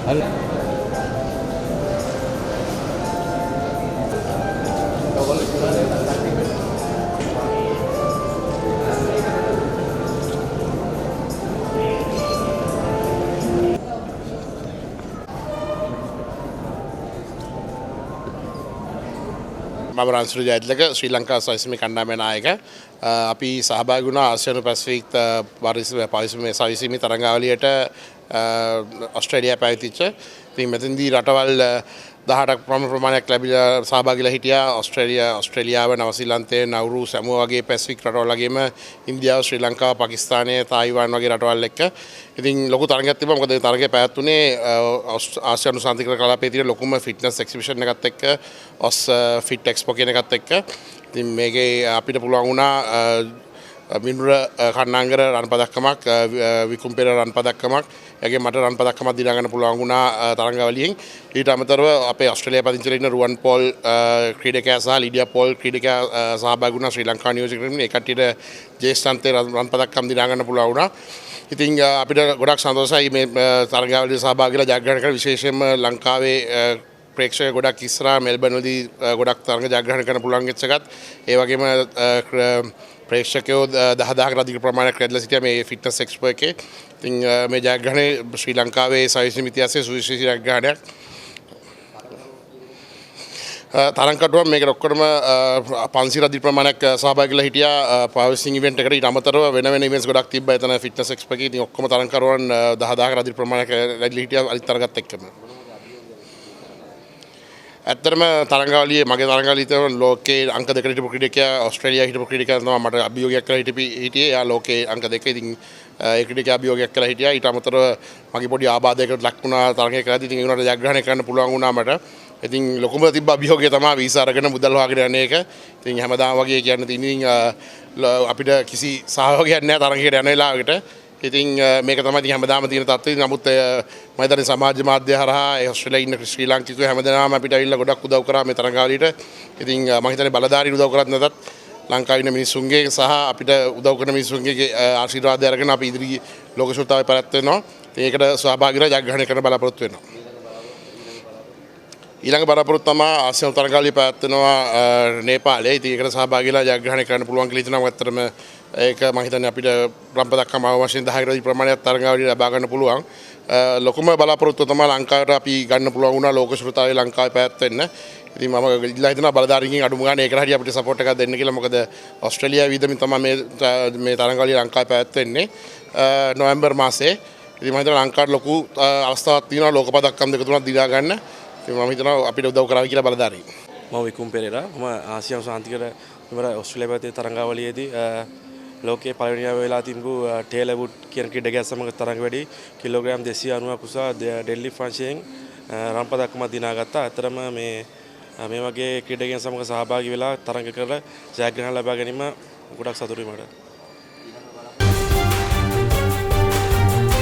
මම රන්සුරු ජයතිලක ශ්‍රී ලංකා සවිසමි කණ්ඩායමේ නායක අපි සහභාගී වුණා ආසියානු පැසිෆික් පරිසමයේ සවිසමි තරඟාවලියට ඔස්ට්‍රේලියාව පැවතිච්ච. ඉතින් මෙතනදී රටවල් 18ක් ප්‍රමාණයක් ලැබිලා සහභාගීලා හිටියා. ඔස්ට්‍රේලියාව, නවසීලන්තය, නවුරු, සැමුව වගේ පැසිෆික් රටවල් වගේම ඉන්දියාව, ශ්‍රී ලංකාව, පාකිස්තානය, තායිවාන් වගේ රටවල් එක්ක. ඉතින් ලොකු තරගයක් තිබුණා. මොකද මේ තරගය පැවැත්ුනේ ආසියානු සාන්තිකර කලාපයේ තියෙන ලොකුම ෆිට්නස් එක්සිබිෂන් එකත් එක්ක ඔස් ෆිට් එක්ස්පෝ කියන එකත් එක්ක. ඉතින් මේකේ අපිට පුළුවන් වුණා මිනුර කන්නාංගර රන් පදක්කමක්, විකුම්පෙර රන් පදක්කමක්, එගේ මට රන් පදක්කමක් දිනා ගන්න පුළුවන් වුණා තරඟාවලියෙන්. ඊට අමතරව අපේ ඕස්ට්‍රේලියාව පදිංචිලා ඉන්න රුවන් පෝල් ක්‍රීඩකයා සහ ලිඩියා පෝල් ක්‍රීඩකයා සහභාගී වුණා ශ්‍රී ලංකා නියෝජක ක්‍රීඩකයන්. ඒ කට්ටියට ජේෂ්ඨාන්තයේ රන් පදක්කම් දිනා ගන්න පුළුවන් වුණා. ඉතින් අපිට ගොඩක් සන්තෝෂයි මේ තරඟාවලියේ සහභාගීලා ජයග්‍රහණය කරන, විශේෂයෙන්ම ලංකාවේ ප්‍රේක්ෂක ගොඩක් ඉස්සරහා මෙල්බර්න් වලදී ගොඩක් තරඟ ජයග්‍රහණය කරන්න පුළුවන් වෙච්ච එකත්, ඒ වගේම ප්‍රේක්ෂකයෝ 10000කට අධික ප්‍රමාණයක් රැඳිලා සිටියා මේ ෆිට්නස් එක්ස්පෝ එකේ. ඉතින් මේ ජයග්‍රහණය ශ්‍රී ලංකාවේ සවිසමි ඉතිහාසයේ සුවිශේෂී ජයග්‍රහණයක්. තරඟකටුවම් මේකට ඔක්කොම 500 අධික ප්‍රමාණයක් සහභාගීලා හිටියා පවර්සිං ඉවෙන්ට් එකට. ඊට අමතරව වෙන ඉවෙන්ට්ස් ගොඩක් තිබ්බා එතන ෆිට්නස් එක්ස්පෝ එකේ. ඉතින් ඔක්කොම තරඟකරුවන් 10000කට අධික ප්‍රමාණයක් රැඳිලා හිටියා අනිත් තරගත් එක්කම. ඇත්තටම තරඟාවලියේ මගේ තරඟාවලියේ තියෙන ලෝකයේ අංක 2කට හිටපු ක්‍රීඩකයා ඕස්ට්‍රේලියාවේ හිටපු ක්‍රීඩකයා තමයි මට අභියෝගයක් කරලා හිටියේ. එයා ලෝකයේ අංක 2. ඉතින් ඒ ක්‍රීඩකයා අභියෝගයක් කරලා හිටියා. ඊට අමතරව මගේ පොඩි ආබාධයකට ලක් වුණා තරඟය කරද්දී. ඉතින් ඒ උනාට ජයග්‍රහණය කරන්න පුළුවන් වුණා මට. ඉතින් ලොකුම තිබ්බ අභියෝගය තමයි වීසා අරගෙන මුදල් හොයාගෙන යන එක. ඉතින් හැමදාම වගේ කියන්න තියෙන අපිට කිසි සහයෝගයක් නැහැ තරඟයකට යන වෙලාවකට. ඉතින් මේක තමයි ඉතින් හැමදාම තියෙන තත්ත්වය. නමුත් මම හිතන්නේ සමාජ මාධ්‍ය හරහා ඕස්ට්‍රේලියාවේ ඉන්න ශ්‍රී ලාංකිකයෝ හැමදාම අපිට ඇවිල්ලා ගොඩක් උදව් කරා මේ තරඟාවලියට. ඉතින් මම හිතන්නේ බලධාරීන් උදව් කරත් නැතත් ලංකාවේ ඉන්න මිනිස්සුන්ගේ සහ අපිට උදව් කරන මිනිස්සුන්ගේ ආශිර්වාදය අරගෙන අපි ඉදිරි ලෝක ශ්‍රෝතාවේ පැවැත්වෙනවා. ඉතින් ඒකට සහභාගී වෙලා ජයග්‍රහණය කරන්න බලාපොරොත්තු වෙනවා. ඊළඟ බලාපොරොත්තු තමයි ආසියානු තරඟාවලිය පැවැත්වෙනවා නේපාලයේ. ඉතින් ඒකට සහභාගී වෙලා ජයග්‍රහණය කරන්න පුළුවන් කියලා හිතනවා. ඇත්තටම ඒක මම හිතන්නේ අපිට රන් පදක්කම වශයෙන් 10කට ප්‍රමාණයක් තරඟාවලිය ලබා ගන්න පුළුවන්. ලොකුම බලාපොරොත්තුව තමයි ලංකාවට අපි ගන්න පුළුවන් වුණා ලෝක ශ්‍රෝතාවේ ලංකාවේ පැවැත්වෙන්න. ඉතින් මම ඉල්ලා හිතනවා බලධාරීන්ගෙන් අඩුම ගානේ ඒකට හරිය අපිට සපෝට් එකක් දෙන්න කියලා. මොකද ඕස්ට්‍රේලියාවේ විදමින් තමයි මේ තරඟාවලිය ලංකාවේ පැවැත්වෙන්නේ නොවැම්බර් මාසයේ. ඉතින් මම හිතනවා ලංකාවට ලොකු අවස්ථාවක් තියෙනවා ලෝක පදක්කම් 2-3ක් දිනා ගන්න. ඉතින් මම හිතනවා අපිට උදව් කරાવી කියලා බලධාරීන්. මම විකුම් පෙරේරා. මම ආසියානු සාන්තිකර මෙවර ඕස්ට්‍රේලියාවේ පැවති තරඟාවලියේදී ලෝකයේ පළවෙනිම වෙලා තිබු ටේලර් වුඩ් කියන ක්‍රීඩකයා සමග තරඟ වැඩි කිලෝග්‍රෑම් 290ක් උස ඩෙඩ්ලිෆ්ට් වංශයෙන් රන් පදක්කම දිනාගත්තා. අතරම මේ වගේ ක්‍රීඩකයන් සමග සහභාගී වෙලා තරඟ කරලා ජයග්‍රහණ ලබා ගැනීම ගොඩක් සතුටුයි මට.